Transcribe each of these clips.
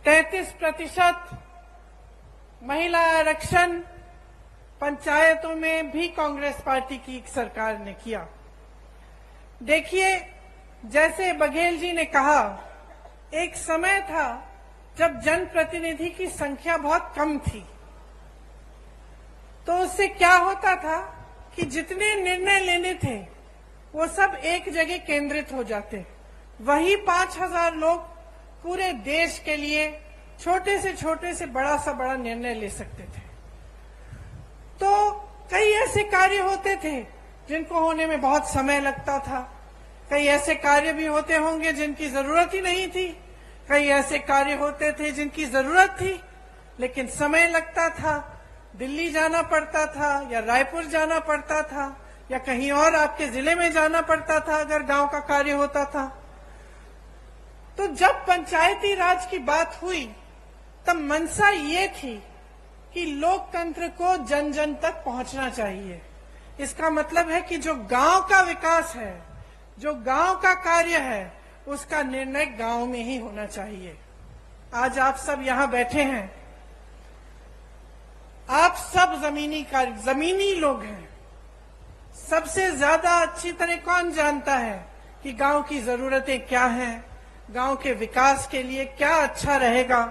33% महिला आरक्षण पंचायतों में भी कांग्रेस पार्टी की सरकार ने किया। देखिए, जैसे बघेल जी ने कहा, एक समय था जब जनप्रतिनिधि की संख्या बहुत कम थी, तो उससे क्या होता था कि जितने निर्णय लेने थे वो सब एक जगह केंद्रित हो जाते। वही 5000 लोग पूरे देश के लिए छोटे से बड़ा निर्णय ले सकते थे। तो कई ऐसे कार्य होते थे जिनको होने में बहुत समय लगता था, कई ऐसे कार्य भी होते होंगे जिनकी जरूरत ही नहीं थी, कई ऐसे कार्य होते थे जिनकी जरूरत थी लेकिन समय लगता था, दिल्ली जाना पड़ता था या रायपुर जाना पड़ता था या कहीं और आपके जिले में जाना पड़ता था अगर गांव का कार्य होता था। तो जब पंचायती राज की बात हुई तब मंशा ये थी कि लोकतंत्र को जन जन तक पहुंचना चाहिए। इसका मतलब है कि जो गांव का विकास है, जो गांव का कार्य है, उसका निर्णय गांव में ही होना चाहिए। आज आप सब यहां बैठे हैं, आप सब जमीनी लोग हैं। सबसे ज्यादा अच्छी तरह कौन जानता है कि गांव की जरूरतें क्या हैं, गांव के विकास के लिए क्या अच्छा रहेगा,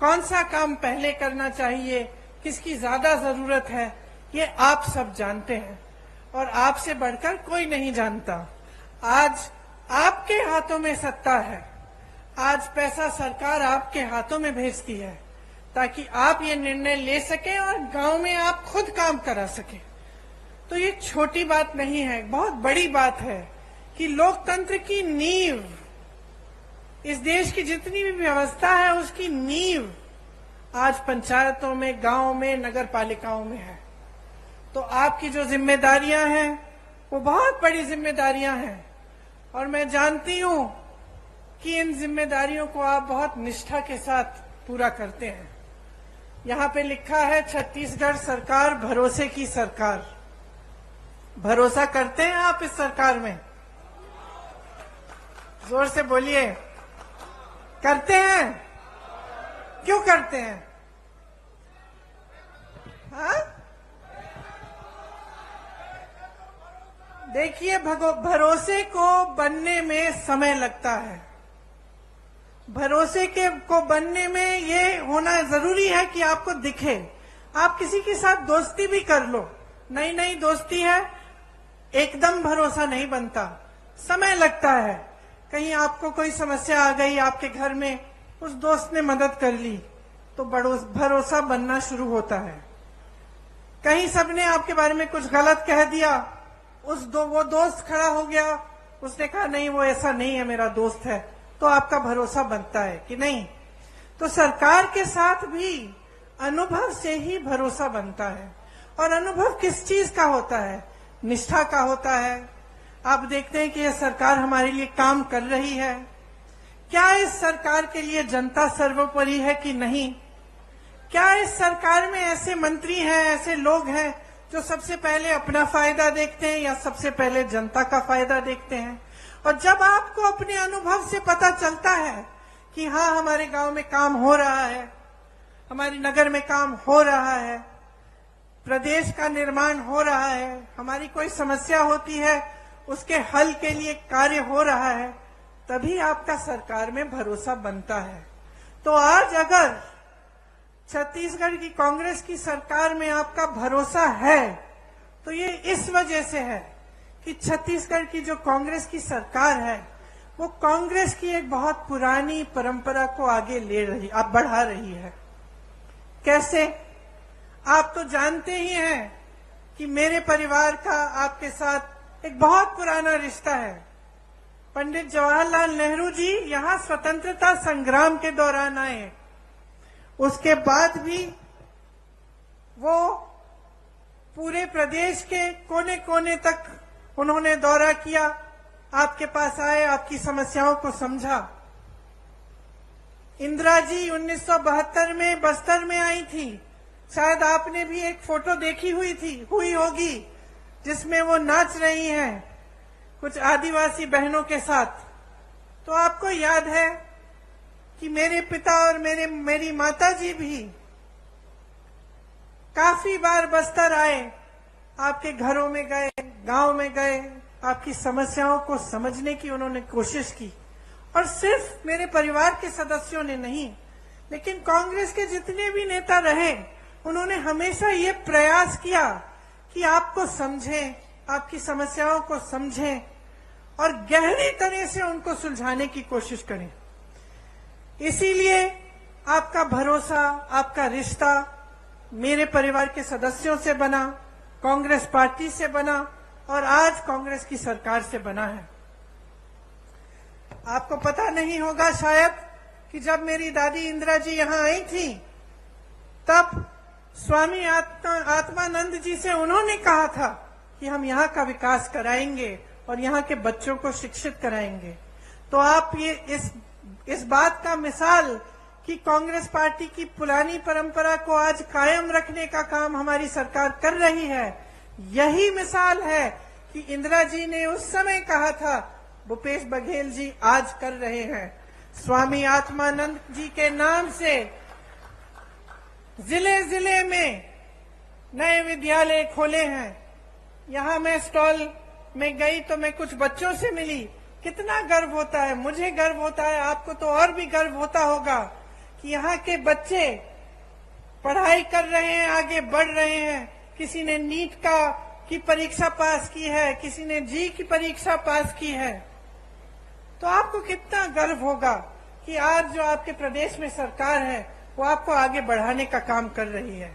कौन सा काम पहले करना चाहिए, किसकी ज्यादा जरूरत है, ये आप सब जानते हैं और आपसे बढ़कर कोई नहीं जानता। आज आपके हाथों में सत्ता है, आज पैसा सरकार आपके हाथों में भेजती है ताकि आप ये निर्णय ले सकें और गांव में आप खुद काम करा सकें। तो ये छोटी बात नहीं है, बहुत बड़ी बात है कि लोकतंत्र की नींव, इस देश की जितनी भी व्यवस्था है उसकी नींव आज पंचायतों में, गांव में, नगर पालिकाओं में है। तो आपकी जो जिम्मेदारियां हैं वो बहुत बड़ी जिम्मेदारियां हैं और मैं जानती हूं कि इन जिम्मेदारियों को आप बहुत निष्ठा के साथ पूरा करते हैं। यहाँ पे लिखा है छत्तीसगढ़ सरकार भरोसे की सरकार। भरोसा करते हैं आप इस सरकार में? जोर से बोलिए, करते हैं? क्यों करते हैं? हाँ? देखिए, भरोसे को बनने में समय लगता है। भरोसे को बनने में ये होना जरूरी है कि आपको दिखे। आप किसी के साथ दोस्ती भी कर लो, नई दोस्ती है, एकदम भरोसा नहीं बनता, समय लगता है। कहीं आपको कोई समस्या आ गई आपके घर में, उस दोस्त ने मदद कर ली तो भरोसा बनना शुरू होता है। कहीं सबने आपके बारे में कुछ गलत कह दिया, वो दोस्त खड़ा हो गया, उसने कहा नहीं वो ऐसा नहीं है, मेरा दोस्त है, तो आपका भरोसा बनता है कि नहीं। तो सरकार के साथ भी अनुभव से ही भरोसा बनता है। और अनुभव किस चीज का होता है? निष्ठा का होता है। आप देखते हैं कि यह सरकार हमारे लिए काम कर रही है। क्या इस सरकार के लिए जनता सर्वोपरि है कि नहीं? क्या इस सरकार में ऐसे मंत्री हैं, ऐसे लोग हैं जो सबसे पहले अपना फायदा देखते हैं या सबसे पहले जनता का फायदा देखते हैं? और जब आपको अपने अनुभव से पता चलता है कि हाँ हमारे गांव में काम हो रहा है, हमारे नगर में काम हो रहा है, प्रदेश का निर्माण हो रहा है, हमारी कोई समस्या होती है उसके हल के लिए कार्य हो रहा है, तभी आपका सरकार में भरोसा बनता है। तो आज अगर छत्तीसगढ़ की कांग्रेस की सरकार में आपका भरोसा है तो ये इस वजह से है कि छत्तीसगढ़ की जो कांग्रेस की सरकार है वो कांग्रेस की एक बहुत पुरानी परंपरा को आगे बढ़ा रही है। कैसे? आप तो जानते ही हैं कि मेरे परिवार का आपके साथ एक बहुत पुराना रिश्ता है। पंडित जवाहरलाल नेहरू जी यहाँ स्वतंत्रता संग्राम के दौरान आए, उसके बाद भी वो पूरे प्रदेश के कोने कोने तक उन्होंने दौरा किया, आपके पास आए, आपकी समस्याओं को समझा। इंदिरा जी 1972 में बस्तर में आई थी, शायद आपने भी एक फोटो देखी हुई होगी जिसमें वो नाच रही हैं कुछ आदिवासी बहनों के साथ। तो आपको याद है कि मेरे पिता और मेरी माताजी भी काफी बार बस्तर आए, आपके घरों में गए, गांव में गए, आपकी समस्याओं को समझने की उन्होंने कोशिश की। और सिर्फ मेरे परिवार के सदस्यों ने नहीं, लेकिन कांग्रेस के जितने भी नेता रहे, उन्होंने हमेशा ये प्रयास किया कि आपको समझें, आपकी समस्याओं को समझें और गहरी तरह से उनको सुलझाने की कोशिश करें। इसीलिए आपका भरोसा, आपका रिश्ता मेरे परिवार के सदस्यों से बना, कांग्रेस पार्टी से बना और आज कांग्रेस की सरकार से बना है। आपको पता नहीं होगा शायद कि जब मेरी दादी इंदिरा जी यहां आई थी, तब स्वामी आत्मानंद जी से उन्होंने कहा था कि हम यहाँ का विकास कराएंगे और यहाँ के बच्चों को शिक्षित कराएंगे। तो आप ये इस बात का मिसाल कि कांग्रेस पार्टी की पुरानी परंपरा को आज कायम रखने का काम हमारी सरकार कर रही है, यही मिसाल है कि इंदिरा जी ने उस समय कहा था, भूपेश बघेल जी आज कर रहे हैं। स्वामी आत्मानंद जी के नाम से जिले जिले में नए विद्यालय खोले हैं। यहाँ मैं स्टॉल में गई तो मैं कुछ बच्चों से मिली, कितना गर्व होता है, मुझे गर्व होता है, आपको तो और भी गर्व होता होगा कि यहाँ के बच्चे पढ़ाई कर रहे हैं, आगे बढ़ रहे हैं। किसी ने नीट की परीक्षा पास की है, किसी ने जी की परीक्षा पास की है। तो आपको कितना गर्व होगा कि आज जो आपके प्रदेश में सरकार है वो आपको आगे बढ़ाने का काम कर रही है।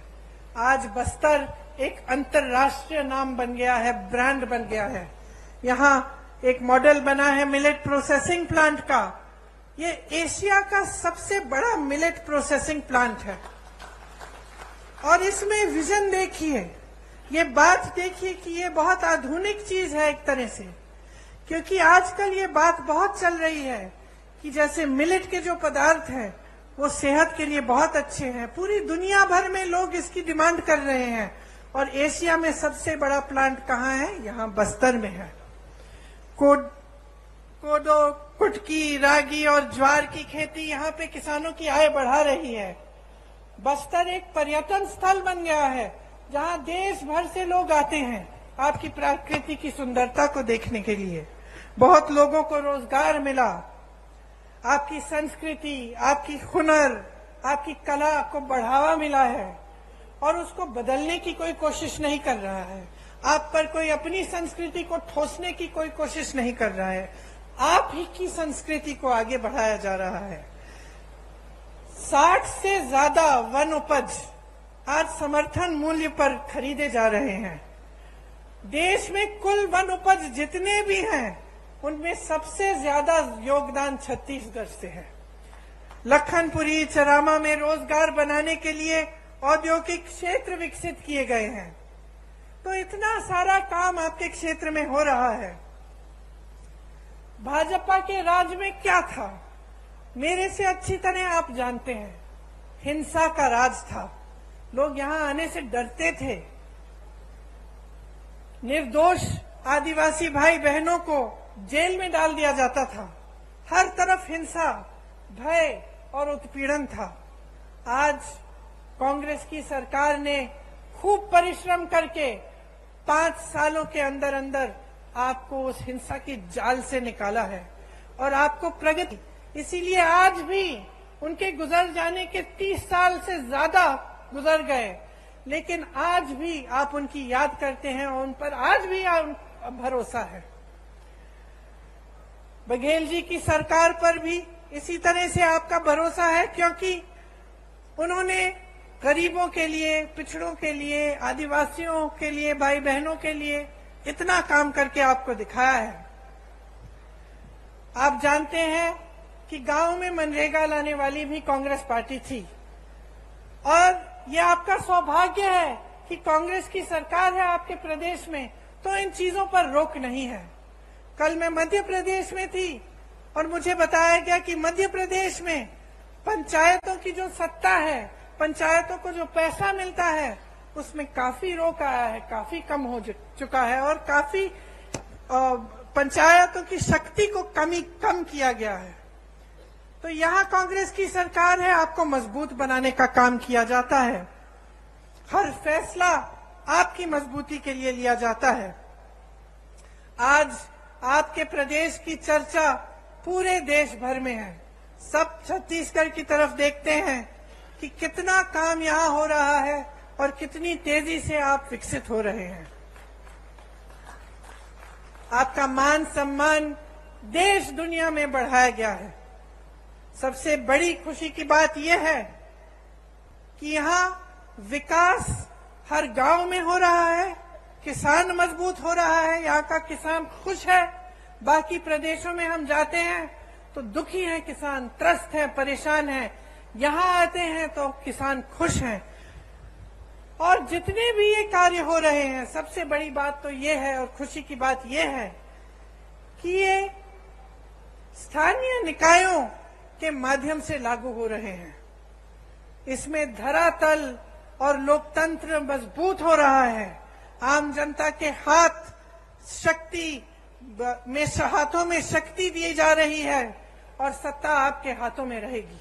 आज बस्तर एक अंतर्राष्ट्रीय नाम बन गया है, ब्रांड बन गया है। यहाँ एक मॉडल बना है मिलेट प्रोसेसिंग प्लांट का। ये एशिया का सबसे बड़ा मिलेट प्रोसेसिंग प्लांट है। और इसमें विजन देखिए, ये बात देखिए कि ये बहुत आधुनिक चीज है एक तरह से, क्योंकि आजकल ये बात बहुत चल रही है कि जैसे मिलेट के जो पदार्थ हैं वो सेहत के लिए बहुत अच्छे हैं। पूरी दुनिया भर में लोग इसकी डिमांड कर रहे हैं और एशिया में सबसे बड़ा प्लांट कहाँ है? यहाँ बस्तर में है। कोदो, कुटकी, रागी और ज्वार की खेती यहाँ पे किसानों की आय बढ़ा रही है। बस्तर एक पर्यटन स्थल बन गया है जहाँ देश भर से लोग आते हैं आपकी प्रकृति की सुंदरता को देखने के लिए। बहुत लोगों को रोजगार मिला। आपकी संस्कृति, आपकी हुनर, आपकी कला को बढ़ावा मिला है और उसको बदलने की कोई कोशिश नहीं कर रहा है। आप पर कोई अपनी संस्कृति को ठोसने की कोई कोशिश नहीं कर रहा है। आप ही की संस्कृति को आगे बढ़ाया जा रहा है। 60 से ज्यादा वन उपज आज समर्थन मूल्य पर खरीदे जा रहे हैं। देश में कुल वन उपज जितने भी हैं उनमें सबसे ज्यादा योगदान छत्तीसगढ़ से है। लखनपुरी, चरामा में रोजगार बनाने के लिए औद्योगिक क्षेत्र विकसित किए गए हैं। तो इतना सारा काम आपके क्षेत्र में हो रहा है। भाजपा के राज में क्या था? मेरे से अच्छी तरह आप जानते हैं, हिंसा का राज था। लोग यहां आने से डरते थे। निर्दोष आदिवासी भाई बहनों को जेल में डाल दिया जाता था। हर तरफ हिंसा, भय और उत्पीड़न था। आज कांग्रेस की सरकार ने खूब परिश्रम करके 5 सालों के अंदर अंदर आपको उस हिंसा की जाल से निकाला है और आपको प्रगति। इसीलिए आज भी उनके गुजर जाने के 30 साल से ज्यादा गुजर गए, लेकिन आज भी आप उनकी याद करते हैं और उन पर आज भी भरोसा है। बघेल जी की सरकार पर भी इसी तरह से आपका भरोसा है, क्योंकि उन्होंने गरीबों के लिए, पिछड़ों के लिए, आदिवासियों के लिए, भाई बहनों के लिए इतना काम करके आपको दिखाया है। आप जानते हैं कि गांव में मनरेगा लाने वाली भी कांग्रेस पार्टी थी और ये आपका सौभाग्य है कि कांग्रेस की सरकार है आपके प्रदेश में, तो इन चीजों पर रोक नहीं है। कल मैं मध्य प्रदेश में थी और मुझे बताया गया कि मध्य प्रदेश में पंचायतों की जो सत्ता है, पंचायतों को जो पैसा मिलता है, उसमें काफी रोक आया है, काफी कम हो चुका है और काफी पंचायतों की शक्ति को कम किया गया है। तो यहाँ कांग्रेस की सरकार है, आपको मजबूत बनाने का काम किया जाता है। हर फैसला आपकी मजबूती के लिए लिया जाता है। आज आपके प्रदेश की चर्चा पूरे देश भर में है। सब छत्तीसगढ़ की तरफ देखते हैं कि कितना काम यहाँ हो रहा है और कितनी तेजी से आप विकसित हो रहे हैं। आपका मान सम्मान देश दुनिया में बढ़ाया गया है। सबसे बड़ी खुशी की बात यह है कि यहाँ विकास हर गांव में हो रहा है, किसान मजबूत हो रहा है, यहाँ का किसान खुश है। बाकी प्रदेशों में हम जाते हैं तो दुखी हैं किसान, त्रस्त हैं, परेशान हैं। यहाँ आते हैं तो किसान खुश हैं। और जितने भी ये कार्य हो रहे हैं, सबसे बड़ी बात तो ये है और खुशी की बात ये है कि ये स्थानीय निकायों के माध्यम से लागू हो रहे हैं। इसमें धरातल और लोकतंत्र मजबूत हो रहा है। आम जनता के हाथों में शक्ति दी जा रही है और सत्ता आपके हाथों में रहेगी।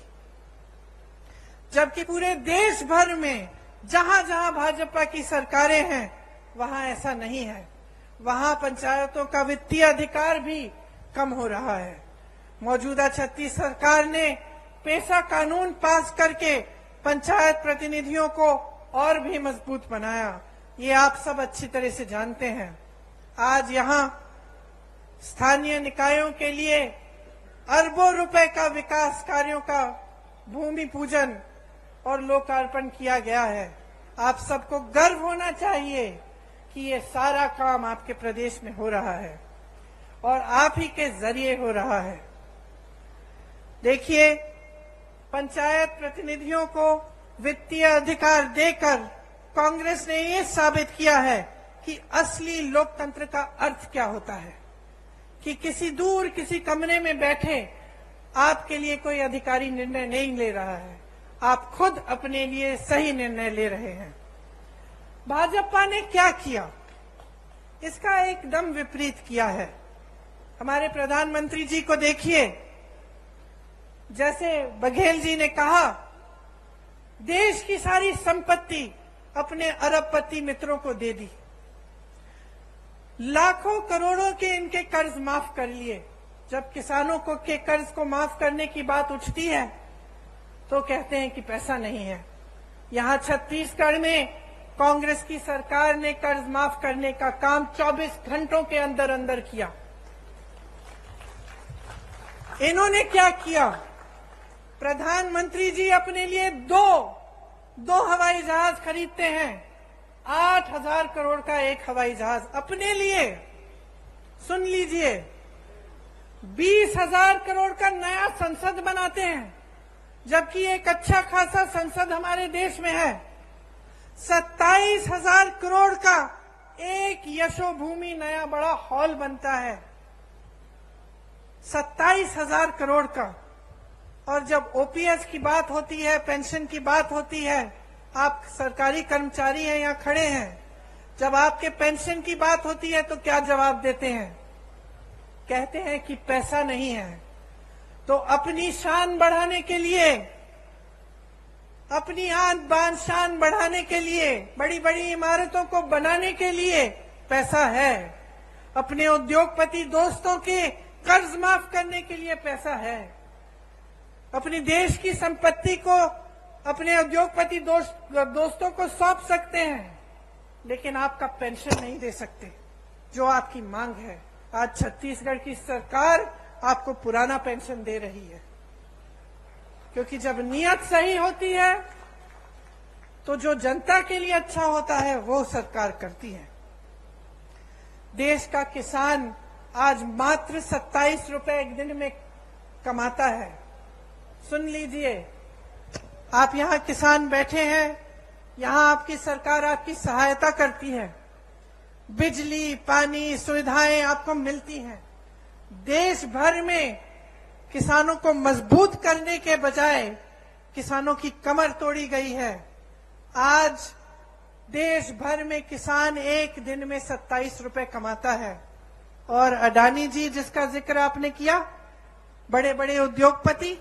जबकि पूरे देश भर में जहां जहां भाजपा की सरकारें हैं वहां ऐसा नहीं है। वहां पंचायतों का वित्तीय अधिकार भी कम हो रहा है। मौजूदा छत्तीस सरकार ने पेशा कानून पास करके पंचायत प्रतिनिधियों को और भी मजबूत बनाया। ये आप सब अच्छी तरह से जानते हैं। आज यहाँ स्थानीय निकायों के लिए अरबों रुपए का विकास कार्यों का भूमि पूजन और लोकार्पण किया गया है। आप सबको गर्व होना चाहिए कि ये सारा काम आपके प्रदेश में हो रहा है और आप ही के जरिए हो रहा है। देखिए, पंचायत प्रतिनिधियों को वित्तीय अधिकार देकर कांग्रेस ने ये साबित किया है कि असली लोकतंत्र का अर्थ क्या होता है। कि किसी कमरे में बैठे आपके लिए कोई अधिकारी निर्णय नहीं ले रहा है, आप खुद अपने लिए सही निर्णय ले रहे हैं। भाजपा ने क्या किया, इसका एकदम विपरीत किया है। हमारे प्रधानमंत्री जी को देखिए, जैसे बघेल जी ने कहा, देश की सारी संपत्ति अपने अरबपति मित्रों को दे दी, लाखों करोड़ों के इनके कर्ज माफ कर लिए। जब किसानों को के कर्ज को माफ करने की बात उठती है तो कहते हैं कि पैसा नहीं है। यहाँ छत्तीसगढ़ में कांग्रेस की सरकार ने कर्ज माफ करने का काम 24 घंटों के अंदर अंदर किया। इन्होंने क्या किया, प्रधानमंत्री जी अपने लिए दो हवाई जहाज खरीदते हैं। 8,000 करोड़ का एक हवाई जहाज अपने लिए। सुन लीजिए, 20,000 करोड़ का नया संसद बनाते हैं, जबकि एक अच्छा खासा संसद हमारे देश में है। 27,000 करोड़ का एक यशोभूमि नया बड़ा हॉल बनता है, 27,000 करोड़ का। और जब ओपीएस की बात होती है, पेंशन की बात होती है, आप सरकारी कर्मचारी हैं, यहाँ खड़े हैं, जब आपके पेंशन की बात होती है तो क्या जवाब देते हैं? कहते हैं कि पैसा नहीं है। तो अपनी शान बढ़ाने के लिए, अपनी आन बान शान बढ़ाने के लिए, बड़ी बड़ी इमारतों को बनाने के लिए पैसा है। अपने उद्योगपति दोस्तों के कर्ज माफ करने के लिए पैसा है। अपनी देश की संपत्ति को अपने उद्योगपति दोस्तों को सौंप सकते हैं, लेकिन आपका पेंशन नहीं दे सकते, जो आपकी मांग है। आज छत्तीसगढ़ की सरकार आपको पुराना पेंशन दे रही है, क्योंकि जब नीयत सही होती है तो जो जनता के लिए अच्छा होता है वो सरकार करती है। देश का किसान आज मात्र 27 रुपए एक दिन में कमाता है। सुन लीजिए, आप यहाँ किसान बैठे हैं, यहाँ आपकी सरकार आपकी सहायता करती है, बिजली पानी सुविधाएं आपको मिलती हैं। देश भर में किसानों को मजबूत करने के बजाय किसानों की कमर तोड़ी गई है। आज देश भर में किसान एक दिन में 27 रुपए कमाता है। और अडानी जी, जिसका जिक्र आपने किया, बड़े बड़े उद्योगपति,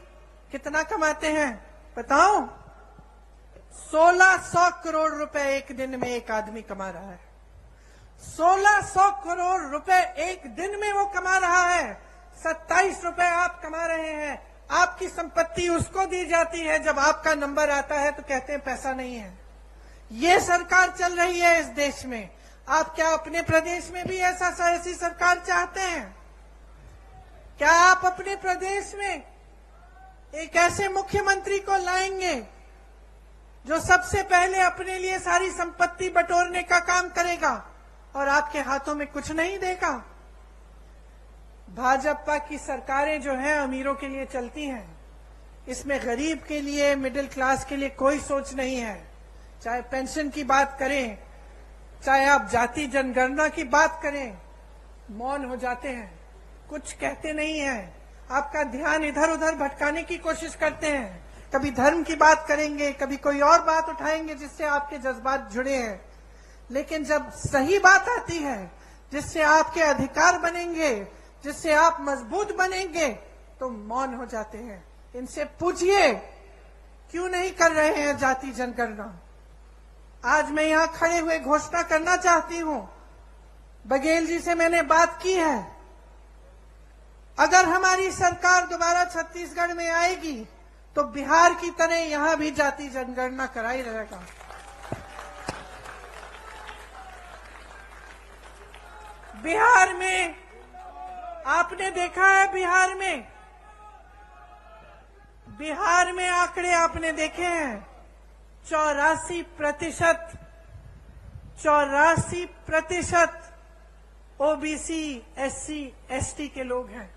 कितना कमाते हैं बताओ? 1600 करोड़ रुपए एक दिन में एक आदमी कमा रहा है। 1600 करोड़ रुपए एक दिन में वो कमा रहा है। 27 रुपए आप कमा रहे हैं। आपकी संपत्ति उसको दी जाती है, जब आपका नंबर आता है तो कहते हैं पैसा नहीं है। ये सरकार चल रही है इस देश में। आप क्या अपने प्रदेश में भी ऐसी सरकार चाहते हैं? क्या आप अपने प्रदेश में एक ऐसे मुख्यमंत्री को लाएंगे जो सबसे पहले अपने लिए सारी संपत्ति बटोरने का काम करेगा और आपके हाथों में कुछ नहीं देगा? भाजपा की सरकारें जो हैं अमीरों के लिए चलती हैं। इसमें गरीब के लिए, मिडिल क्लास के लिए कोई सोच नहीं है। चाहे पेंशन की बात करें, चाहे आप जाति जनगणना की बात करें, मौन हो जाते हैं, कुछ कहते नहीं हैं। आपका ध्यान इधर उधर भटकाने की कोशिश करते हैं। कभी धर्म की बात करेंगे, कभी कोई और बात उठाएंगे जिससे आपके जज्बात जुड़े हैं। लेकिन जब सही बात आती है, जिससे आपके अधिकार बनेंगे, जिससे आप मजबूत बनेंगे, तो मौन हो जाते हैं। इनसे पूछिए क्यों नहीं कर रहे हैं जाति जनगणना। आज मैं यहां खड़े हुए घोषणा करना चाहती हूं, बघेल जी से मैंने बात की है, अगर हमारी सरकार दोबारा छत्तीसगढ़ में आएगी तो बिहार की तरह यहां भी जाति जनगणना कराई रहेगा। बिहार में आपने देखा है, बिहार में आंकड़े आपने देखे हैं। 84% ओबीसी, एससी, एसटी के लोग हैं।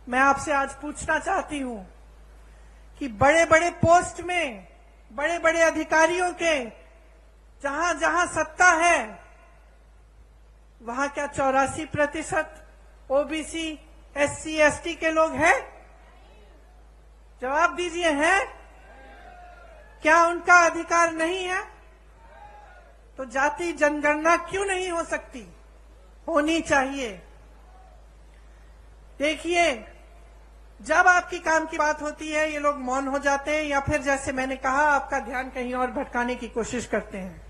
मैं आपसे आज पूछना चाहती हूं कि बड़े बड़े पोस्ट में, बड़े बड़े अधिकारियों के जहां जहां सत्ता है, वहां क्या 84% ओबीसी, एससी, एसटी के लोग हैं? जवाब दीजिए, हैं? क्या उनका अधिकार नहीं है? तो जाति जनगणना क्यों नहीं हो सकती? होनी चाहिए। देखिए, जब आपकी काम की बात होती है ये लोग मौन हो जाते हैं, या फिर जैसे मैंने कहा आपका ध्यान कहीं और भटकाने की कोशिश करते हैं।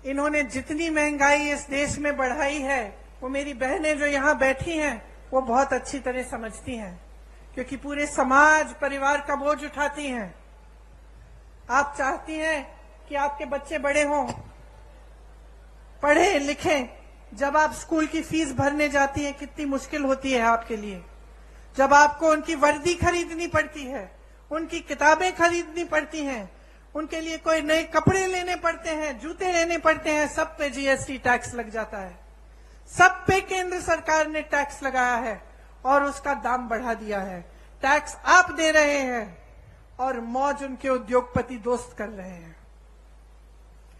इन्होंने जितनी महंगाई इस देश में बढ़ाई है, वो मेरी बहनें जो यहां बैठी हैं वो बहुत अच्छी तरह समझती हैं, क्योंकि पूरे समाज, परिवार का बोझ उठाती हैं। आप चाहती हैं कि आपके बच्चे बड़े हों, पढ़े लिखें। जब आप स्कूल की फीस भरने जाती हैं कितनी मुश्किल होती है आपके लिए। जब आपको उनकी वर्दी खरीदनी पड़ती है, उनकी किताबें खरीदनी पड़ती हैं, उनके लिए कोई नए कपड़े लेने पड़ते हैं, जूते लेने पड़ते हैं, सब पे जीएसटी टैक्स लग जाता है। सब पे केंद्र सरकार ने टैक्स लगाया है और उसका दाम बढ़ा दिया है। टैक्स आप दे रहे हैं और मौज उनके उद्योगपति दोस्त कर रहे हैं।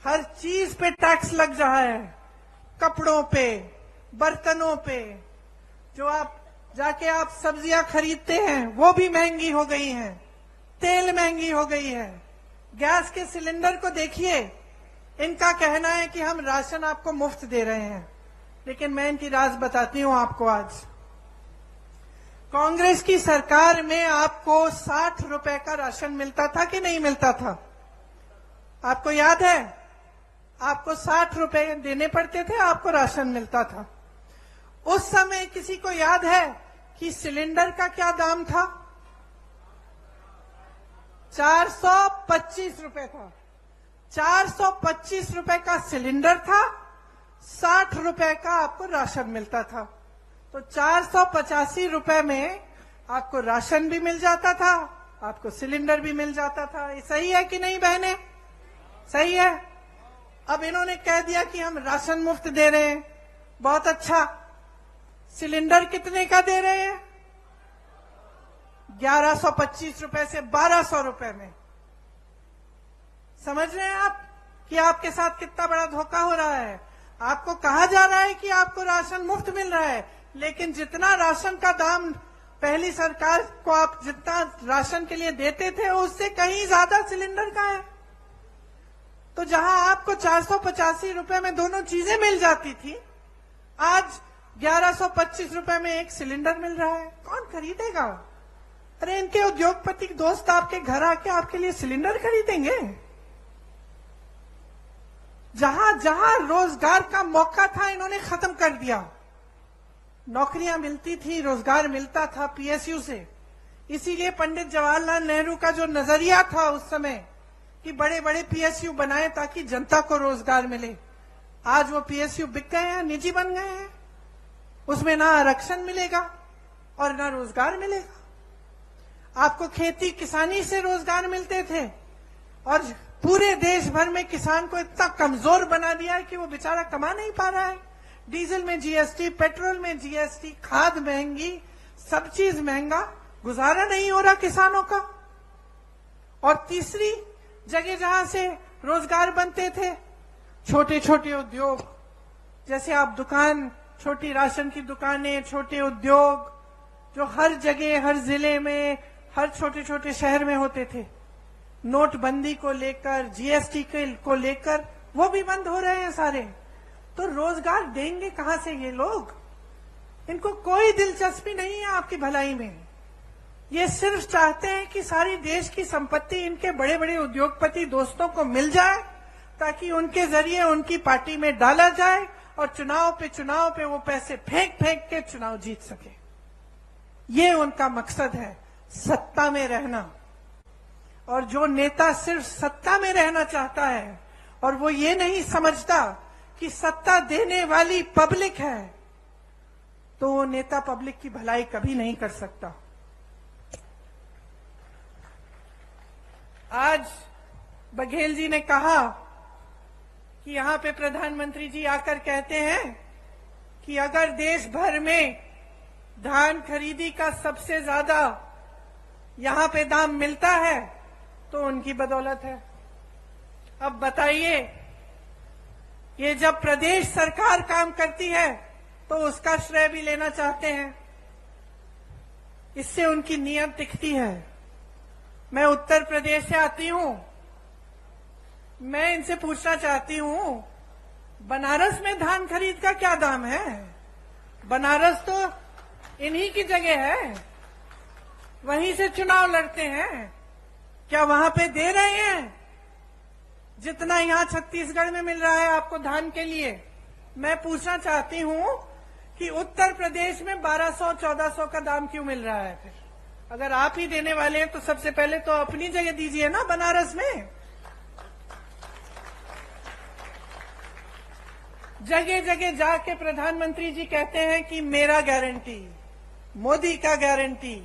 हर चीज पे टैक्स लग रहा है, कपड़ों पे, बर्तनों पे। जो आप जाके आप सब्जियां खरीदते हैं वो भी महंगी हो गई हैं, तेल महंगी हो गई है। गैस के सिलेंडर को देखिए, इनका कहना है कि हम राशन आपको मुफ्त दे रहे हैं, लेकिन मैं इनकी राज बताती हूं आपको। आज कांग्रेस की सरकार में आपको 60 रुपए का राशन मिलता था कि नहीं मिलता था? आपको याद है? आपको 60 रुपए देने पड़ते थे, आपको राशन मिलता था। उस समय किसी को याद है कि सिलेंडर का क्या दाम था? 425 रुपए था। 425 रुपए का सिलेंडर था, 60 रुपए का आपको राशन मिलता था। तो 485 रुपए में आपको राशन भी मिल जाता था, आपको सिलेंडर भी मिल जाता था। ये सही है कि नहीं बहने? सही है। अब इन्होंने कह दिया कि हम राशन मुफ्त दे रहे हैं, बहुत अच्छा। सिलेंडर कितने का दे रहे हैं? 1125 रुपए से 1200 रुपए में। समझ रहे हैं आप कि आपके साथ कितना बड़ा धोखा हो रहा है? आपको कहा जा रहा है कि आपको राशन मुफ्त मिल रहा है, लेकिन जितना राशन का दाम पहली सरकार को आप जितना राशन के लिए देते थे, उससे कहीं ज्यादा सिलेंडर का है। तो जहां आपको 485 रुपए में दोनों चीजें मिल जाती थी, आज 1125 रुपए में एक सिलेंडर मिल रहा है। कौन खरीदेगा? अरे इनके उद्योगपति दोस्त आपके घर आके आपके लिए सिलेंडर खरीदेंगे? जहां जहां रोजगार का मौका था इन्होंने खत्म कर दिया। नौकरियां मिलती थी, रोजगार मिलता था पीएसयू से। इसीलिए पंडित जवाहरलाल नेहरू का जो नजरिया था उस समय कि बड़े बड़े पीएसयू बनाए ताकि जनता को रोजगार मिले, आज वो पीएसयू बिक गए हैं, निजी बन गए हैं। उसमें ना आरक्षण मिलेगा और ना रोजगार मिलेगा। आपको खेती किसानी से रोजगार मिलते थे और पूरे देश भर में किसान को इतना कमजोर बना दिया है कि वो बेचारा कमा नहीं पा रहा है। डीजल में जीएसटी, पेट्रोल में जीएसटी, खाद महंगी, सब चीज महंगा, गुजारा नहीं हो रहा किसानों का। और तीसरी जगह जहां से रोजगार बनते थे, छोटे छोटे उद्योग, जैसे आप दुकान, छोटी राशन की दुकानें, छोटे उद्योग जो हर जगह, हर जिले में, हर छोटे छोटे शहर में होते थे, नोटबंदी को लेकर, जीएसटी को लेकर वो भी बंद हो रहे हैं सारे। तो रोजगार देंगे कहां से ये लोग? इनको कोई दिलचस्पी नहीं है आपकी भलाई में। ये सिर्फ चाहते हैं कि सारी देश की संपत्ति इनके बड़े बड़े उद्योगपति दोस्तों को मिल जाए ताकि उनके जरिए उनकी पार्टी में डाला जाए और चुनाव पे वो पैसे फेंक फेंक के चुनाव जीत सके। ये उनका मकसद है, सत्ता में रहना। और जो नेता सिर्फ सत्ता में रहना चाहता है और वो ये नहीं समझता कि सत्ता देने वाली पब्लिक है, तो वो नेता पब्लिक की भलाई कभी नहीं कर सकता। आज बघेल जी ने कहा कि यहां पे प्रधानमंत्री जी आकर कहते हैं कि अगर देश भर में धान खरीदी का सबसे ज्यादा यहां पे दाम मिलता है तो उनकी बदौलत है। अब बताइए, ये जब प्रदेश सरकार काम करती है तो उसका श्रेय भी लेना चाहते हैं। इससे उनकी नीयत दिखती है। मैं उत्तर प्रदेश से आती हूं, मैं इनसे पूछना चाहती हूं, बनारस में धान खरीद का क्या दाम है? बनारस तो इन्हीं की जगह है, वहीं से चुनाव लड़ते हैं। क्या वहां पे दे रहे हैं जितना यहां छत्तीसगढ़ में मिल रहा है आपको धान के लिए? मैं पूछना चाहती हूं कि उत्तर प्रदेश में 1200-1400 का दाम क्यों मिल रहा है? फिर अगर आप ही देने वाले हैं तो सबसे पहले तो अपनी जगह दीजिए ना बनारस में। जगह जगह जाके प्रधानमंत्री जी कहते हैं कि मेरा गारंटी, मोदी का गारंटी।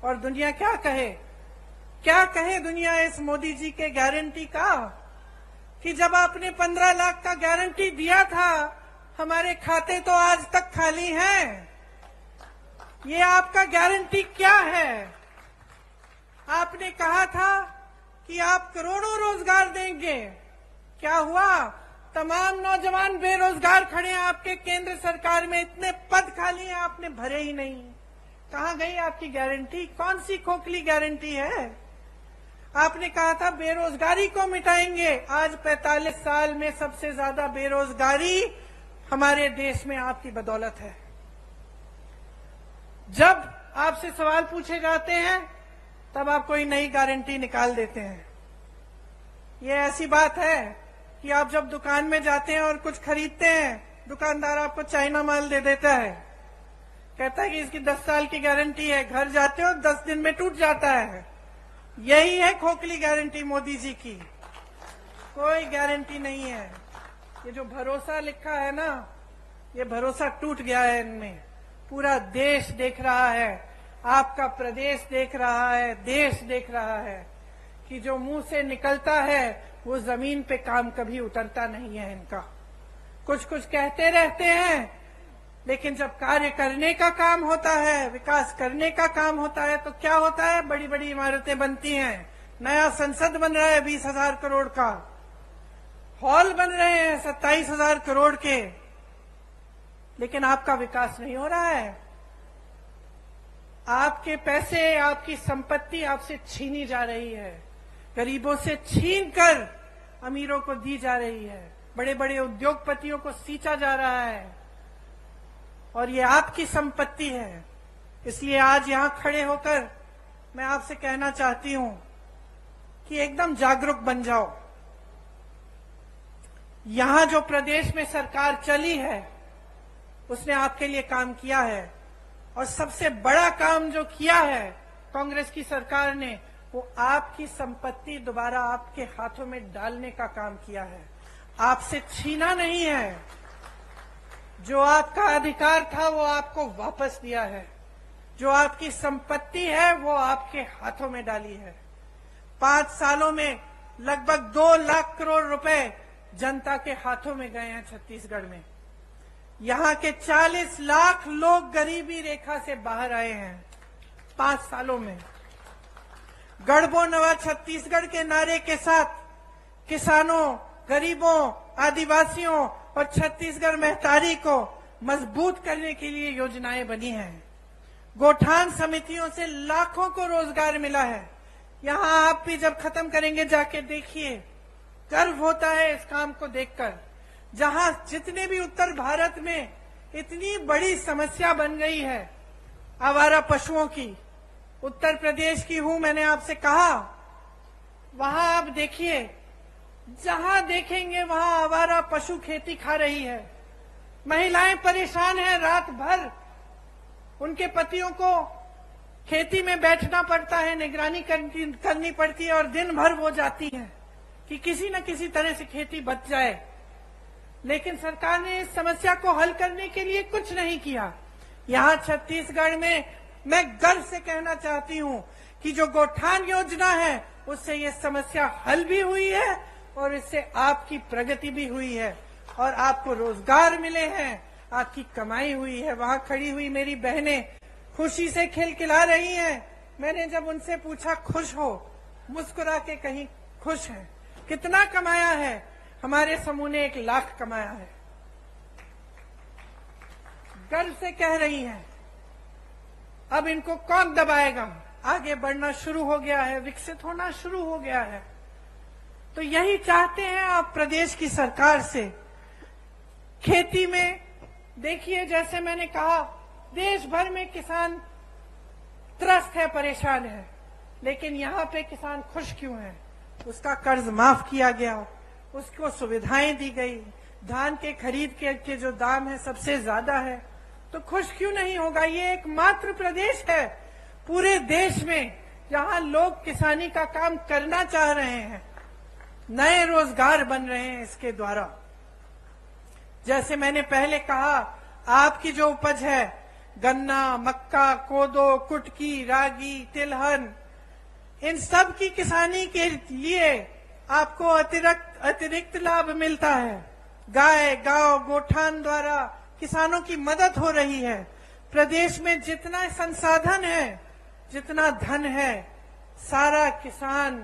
और दुनिया क्या कहे? क्या कहे दुनिया इस मोदी जी के गारंटी का कि जब आपने 15 लाख का गारंटी दिया था, हमारे खाते तो आज तक खाली हैं। ये आपका गारंटी क्या है? आपने कहा था कि आप करोड़ों रोजगार देंगे, क्या हुआ? तमाम नौजवान बेरोजगार खड़े हैं आपके केंद्र सरकार में, इतने पद खाली हैं, आपने भरे ही नहीं। कहां गई आपकी गारंटी? कौन सी खोखली गारंटी है? आपने कहा था बेरोजगारी को मिटाएंगे, आज 45 साल में सबसे ज्यादा बेरोजगारी हमारे देश में आपकी बदौलत है। जब आपसे सवाल पूछे जाते हैं तब आप कोई नई गारंटी निकाल देते हैं। ये ऐसी बात है कि आप जब दुकान में जाते हैं और कुछ खरीदते हैं, दुकानदार आपको चाइना माल दे देता है, कहता है कि इसकी 10 साल की गारंटी है। घर जाते हो 10 दिन में टूट जाता है। यही है खोखली गारंटी मोदी जी की, कोई गारंटी नहीं है। ये जो भरोसा लिखा है ना, ये भरोसा टूट गया है इनमें। पूरा देश देख रहा है, आपका प्रदेश देख रहा है, देश देख रहा है कि जो मुंह से निकलता है वो जमीन पे काम कभी उतरता नहीं है इनका। कुछ कुछ कहते रहते हैं, लेकिन जब कार्य करने का काम होता है, विकास करने का काम होता है, तो क्या होता है? बड़ी बड़ी इमारतें बनती हैं, नया संसद बन रहा है 20,000 करोड़ का, हॉल बन रहे हैं 27,000 करोड़ के, लेकिन आपका विकास नहीं हो रहा है। आपके पैसे, आपकी संपत्ति आपसे छीनी जा रही है, गरीबों से छीन कर अमीरों को दी जा रही है, बड़े बड़े उद्योगपतियों को सींचा जा रहा है, और ये आपकी संपत्ति है। इसलिए आज यहां खड़े होकर मैं आपसे कहना चाहती हूं कि एकदम जागरूक बन जाओ। यहां जो प्रदेश में सरकार चली है उसने आपके लिए काम किया है, और सबसे बड़ा काम जो किया है कांग्रेस की सरकार ने, वो आपकी संपत्ति दोबारा आपके हाथों में डालने का काम किया है। आपसे छीना नहीं है, जो आपका अधिकार था वो आपको वापस दिया है, जो आपकी संपत्ति है वो आपके हाथों में डाली है। 5 सालों में लगभग 2 लाख करोड़ रुपए जनता के हाथों में गए हैं छत्तीसगढ़ में। यहां के 40 लाख लोग गरीबी रेखा से बाहर आए हैं 5 सालों में। गढ़बो नवा छत्तीसगढ़ के नारे के साथ किसानों, गरीबों, आदिवासियों और छत्तीसगढ़ महतारी को मजबूत करने के लिए योजनाएं बनी हैं। गोठान समितियों से लाखों को रोजगार मिला है। यहां आप भी जब खत्म करेंगे जाके देखिए, गर्व होता है इस काम को देखकर। जहां जितने भी उत्तर भारत में इतनी बड़ी समस्या बन गई है आवारा पशुओं की, उत्तर प्रदेश की हूं, मैंने आपसे कहा, वहां आप देखिए, जहां देखेंगे वहां आवारा पशु खेती खा रही है। महिलाएं परेशान हैं, रात भर उनके पतियों को खेती में बैठना पड़ता है, निगरानी करनी पड़ती है, और दिन भर वो जाती हैं कि किसी न किसी तरह से खेती बच जाए। लेकिन सरकार ने इस समस्या को हल करने के लिए कुछ नहीं किया। यहां छत्तीसगढ़ में मैं गर्व से कहना चाहती हूं कि जो गोठान योजना है उससे ये समस्या हल भी हुई है, और इससे आपकी प्रगति भी हुई है, और आपको रोजगार मिले हैं, आपकी कमाई हुई है। वहां खड़ी हुई मेरी बहनें खुशी से खिलखिला रही हैं। मैंने जब उनसे पूछा खुश हो, मुस्कुरा के कहीं खुश हैं। कितना कमाया है? हमारे समूह ने 1 लाख कमाया है। गर्व से कह रही हैं। अब इनको कौन दबाएगा? आगे बढ़ना शुरू हो गया है, विकसित होना शुरू हो गया है। तो यही चाहते हैं आप प्रदेश की सरकार से। खेती में देखिए, जैसे मैंने कहा, देश भर में किसान त्रस्त है, परेशान है, लेकिन यहाँ पे किसान खुश क्यों है? उसका कर्ज माफ किया गया, उसको सुविधाएं दी गई, धान के खरीद के जो दाम है सबसे ज्यादा है, तो खुश क्यों नहीं होगा? ये एकमात्र प्रदेश है पूरे देश में जहां लोग किसानी का काम करना चाह रहे हैं, नए रोजगार बन रहे हैं इसके द्वारा। जैसे मैंने पहले कहा, आपकी जो उपज है, गन्ना, मक्का, कोदो, कुटकी, रागी, तिलहन, इन सब की किसानी के लिए आपको अतिरिक्त लाभ मिलता है। गाय, गांव, गोठान द्वारा किसानों की मदद हो रही है। प्रदेश में जितना संसाधन है, जितना धन है, सारा किसान,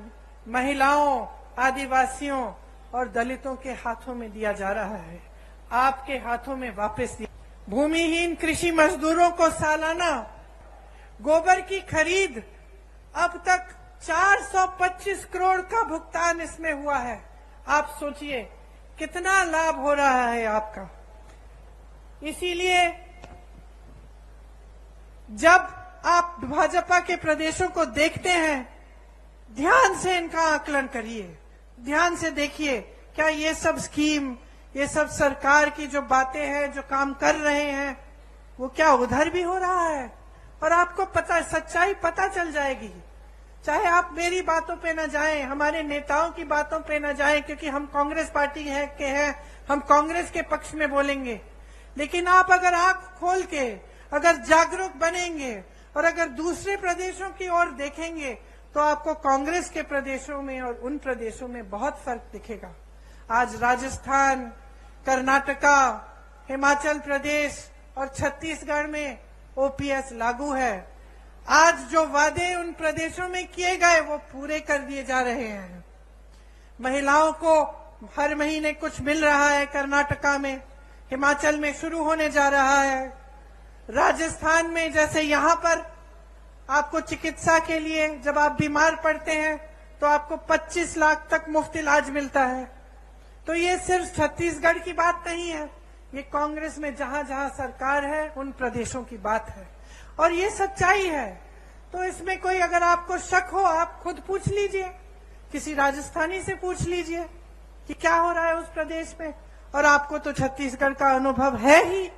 महिलाओं, आदिवासियों और दलितों के हाथों में दिया जा रहा है, आपके हाथों में वापस दिया। भूमिहीन कृषि मजदूरों को सालाना गोबर की खरीद अब तक 425 करोड़ का भुगतान इसमें हुआ है। आप सोचिए कितना लाभ हो रहा है आपका। इसीलिए जब आप भाजपा के प्रदेशों को देखते हैं, ध्यान से इनका आकलन करिए, ध्यान से देखिए, क्या ये सब स्कीम, ये सब सरकार की जो बातें हैं, जो काम कर रहे हैं, वो क्या उधर भी हो रहा है? और आपको पता, सच्चाई पता चल जाएगी। चाहे आप मेरी बातों पे न जाएं, हमारे नेताओं की बातों पे न जाएं, क्योंकि हम कांग्रेस पार्टी के हैं, हम कांग्रेस के पक्ष में बोलेंगे। लेकिन आप अगर आंख खोल के अगर जागरूक बनेंगे और अगर दूसरे प्रदेशों की ओर देखेंगे, तो आपको कांग्रेस के प्रदेशों में और उन प्रदेशों में बहुत फर्क दिखेगा। आज राजस्थान, कर्नाटका, हिमाचल प्रदेश और छत्तीसगढ़ में ओपीएस लागू है। आज जो वादे उन प्रदेशों में किए गए वो पूरे कर दिए जा रहे हैं। महिलाओं को हर महीने कुछ मिल रहा है कर्नाटका में, हिमाचल में शुरू होने जा रहा है। राजस्थान में जैसे यहाँ पर आपको चिकित्सा के लिए जब आप बीमार पड़ते हैं तो आपको 25 लाख तक मुफ्त इलाज मिलता है। तो ये सिर्फ छत्तीसगढ़ की बात नहीं है, ये कांग्रेस में जहां जहां सरकार है उन प्रदेशों की बात है, और ये सच्चाई है। तो इसमें कोई अगर आपको शक हो, आप खुद पूछ लीजिए, किसी राजस्थानी से पूछ लीजिए कि क्या हो रहा है उस प्रदेश में। और आपको तो छत्तीसगढ़ का अनुभव है ही,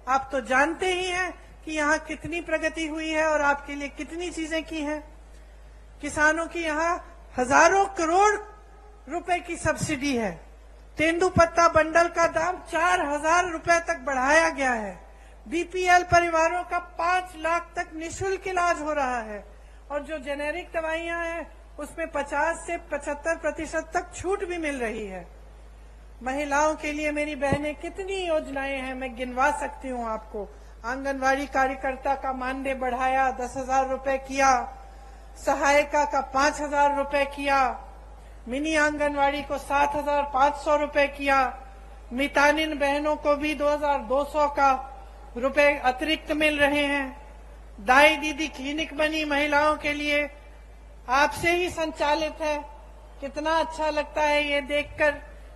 आप तो जानते ही हैं कि यहाँ कितनी प्रगति हुई है और आपके लिए कितनी चीजें की हैं। किसानों की यहाँ हजारों करोड़ रुपए की सब्सिडी है। तेंदुपत्ता बंडल का दाम 4,000 रुपए तक बढ़ाया गया है। बीपीएल परिवारों का 5 लाख तक निःशुल्क इलाज हो रहा है। और जो जेनेरिक दवाइयां हैं उसमें 50 से 75% तक छूट भी मिल रही है। महिलाओं के लिए मेरी बहनें कितनी योजनाएं हैं, मैं गिनवा सकती हूँ आपको। आंगनवाड़ी कार्यकर्ता का मानदेय बढ़ाया, 10,000 रुपए किया। सहायिका का 5,000 रुपए किया। मिनी आंगनवाड़ी को 7,500 रुपए किया। मितानिन बहनों को भी 2,200 का रुपए अतिरिक्त मिल रहे हैं। दाई दीदी क्लिनिक बनी महिलाओं के लिए, आपसे ही संचालित है। कितना अच्छा लगता है ये देखकर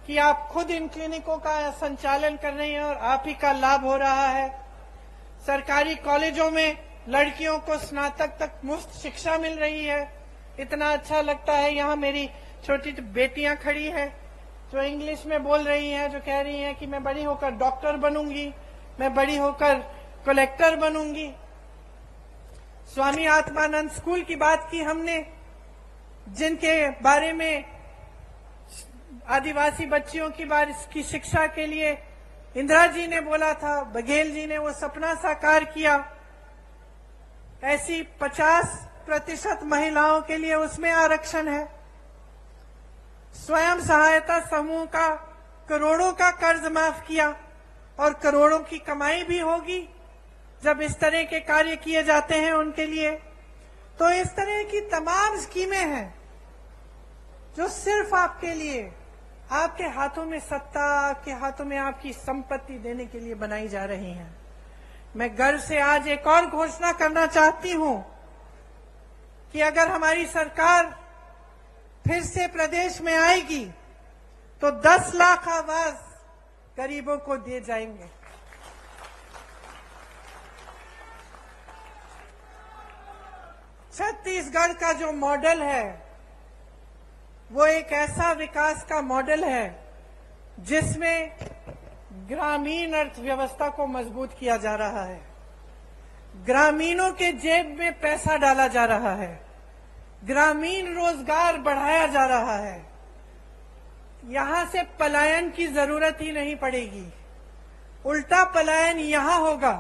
कि आप खुद इन क्लिनिकों का संचालन कर रही हैं और आप ही का लाभ हो रहा है। सरकारी कॉलेजों में लड़कियों को स्नातक तक मुफ्त शिक्षा मिल रही है। इतना अच्छा लगता है। यहाँ मेरी छोटी बेटियां खड़ी है जो इंग्लिश में बोल रही हैं, जो कह रही हैं कि मैं बड़ी होकर डॉक्टर बनूंगी, मैं बड़ी होकर कलेक्टर बनूंगी। स्वामी आत्मानंद स्कूल की बात की हमने, जिनके बारे में आदिवासी बच्चियों की शिक्षा के लिए इंदिरा जी ने बोला था, बघेल जी ने वो सपना साकार किया। ऐसी 50% महिलाओं के लिए उसमें आरक्षण है। स्वयं सहायता समूह का करोड़ों का कर्ज माफ किया और करोड़ों की कमाई भी होगी जब इस तरह के कार्य किए जाते हैं उनके लिए। तो इस तरह की तमाम स्कीमें हैं जो सिर्फ आपके लिए, आपके हाथों में सत्ता, आपके हाथों में आपकी संपत्ति देने के लिए बनाई जा रही हैं। मैं गर्व से आज एक और घोषणा करना चाहती हूं कि अगर हमारी सरकार फिर से प्रदेश में आएगी तो 10 लाख आवास गरीबों को दिए जाएंगे। छत्तीसगढ़ का जो मॉडल है वो एक ऐसा विकास का मॉडल है जिसमें ग्रामीण अर्थव्यवस्था को मजबूत किया जा रहा है। ग्रामीणों के जेब में पैसा डाला जा रहा है। ग्रामीण रोजगार बढ़ाया जा रहा है। यहां से पलायन की जरूरत ही नहीं पड़ेगी। उल्टा पलायन यहां होगा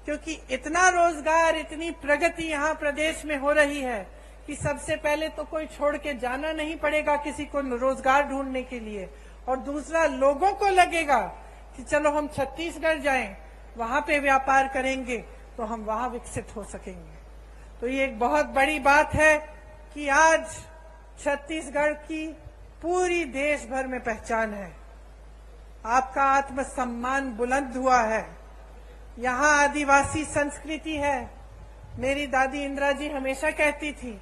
क्योंकि इतना रोजगार, इतनी प्रगति यहां प्रदेश में हो रही है कि सबसे पहले तो कोई छोड़ के जाना नहीं पड़ेगा किसी को रोजगार ढूंढने के लिए। और दूसरा, लोगों को लगेगा कि चलो हम छत्तीसगढ़ जाएं, वहां पे व्यापार करेंगे तो हम वहां विकसित हो सकेंगे। तो ये एक बहुत बड़ी बात है कि आज छत्तीसगढ़ की पूरी देश भर में पहचान है। आपका आत्मसम्मान बुलंद हुआ है। यहाँ आदिवासी संस्कृति है। मेरी दादी इंदिरा जी हमेशा कहती थी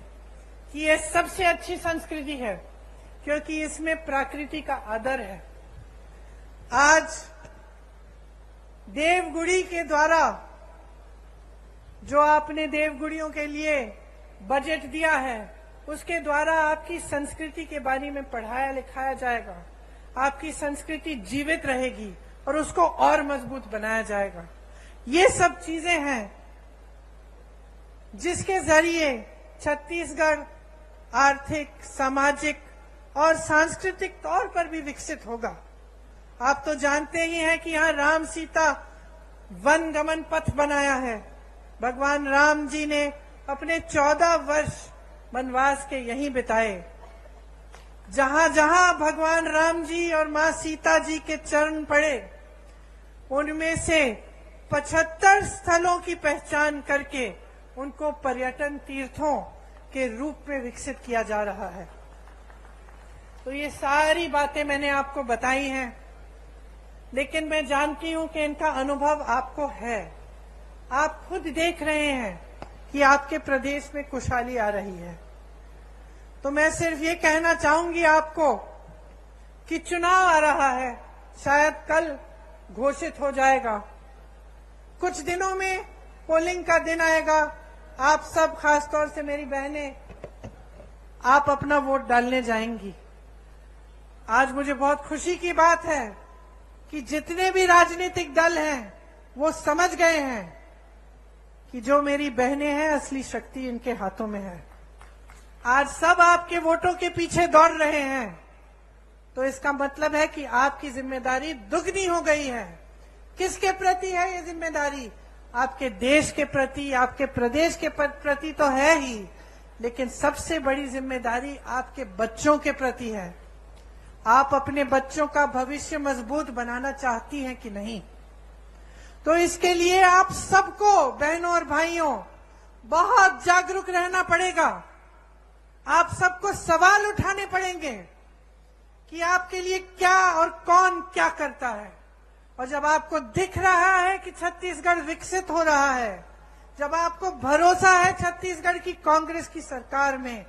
कि ये सबसे अच्छी संस्कृति है क्योंकि इसमें प्रकृति का आदर है। आज देवगुड़ी के द्वारा जो आपने देवगुड़ियों के लिए बजट दिया है, उसके द्वारा आपकी संस्कृति के बारे में पढ़ाया लिखाया जाएगा। आपकी संस्कृति जीवित रहेगी और उसको और मजबूत बनाया जाएगा। ये सब चीजें हैं जिसके जरिए छत्तीसगढ़ आर्थिक, सामाजिक और सांस्कृतिक तौर पर भी विकसित होगा। आप तो जानते ही हैं कि यहाँ राम सीता वन गमन पथ बनाया है। भगवान राम जी ने अपने 14 वर्ष वनवास के यहीं बिताए। जहां जहां भगवान राम जी और मां सीता जी के चरण पड़े, उनमें से 75 स्थलों की पहचान करके उनको पर्यटन तीर्थों के रूप में विकसित किया जा रहा है। तो ये सारी बातें मैंने आपको बताई हैं, लेकिन मैं जानती हूं कि इनका अनुभव आपको है। आप खुद देख रहे हैं कि आपके प्रदेश में खुशहाली आ रही है। तो मैं सिर्फ ये कहना चाहूंगी आपको कि चुनाव आ रहा है, शायद कल घोषित हो जाएगा। कुछ दिनों में पोलिंग का दिन आएगा। आप सब, खासतौर से मेरी बहनें, आप अपना वोट डालने जाएंगी। आज मुझे बहुत खुशी की बात है कि जितने भी राजनीतिक दल हैं वो समझ गए हैं कि जो मेरी बहनें हैं, असली शक्ति इनके हाथों में है। आज सब आपके वोटों के पीछे दौड़ रहे हैं, तो इसका मतलब है कि आपकी जिम्मेदारी दुगनी हो गई है। किसके प्रति है ये जिम्मेदारी? आपके देश के प्रति, आपके प्रदेश के प्रति तो है ही, लेकिन सबसे बड़ी जिम्मेदारी आपके बच्चों के प्रति है। आप अपने बच्चों का भविष्य मजबूत बनाना चाहती हैं कि नहीं? तो इसके लिए आप सबको, बहनों और भाइयों, बहुत जागरूक रहना पड़ेगा। आप सबको सवाल उठाने पड़ेंगे कि आपके लिए क्या और कौन क्या करता है। और जब आपको दिख रहा है कि छत्तीसगढ़ विकसित हो रहा है, जब आपको भरोसा है छत्तीसगढ़ की कांग्रेस की सरकार में,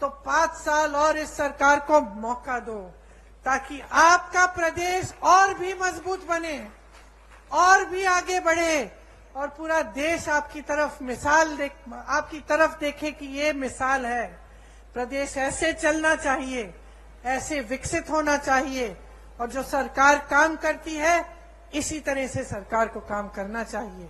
तो 5 साल और इस सरकार को मौका दो, ताकि आपका प्रदेश और भी मजबूत बने, और भी आगे बढ़े, और पूरा देश आपकी तरफ देखे कि ये मिसाल है। प्रदेश ऐसे चलना चाहिए, ऐसे विकसित होना चाहिए, और जो सरकार काम करती है, इसी तरह से सरकार को काम करना चाहिए।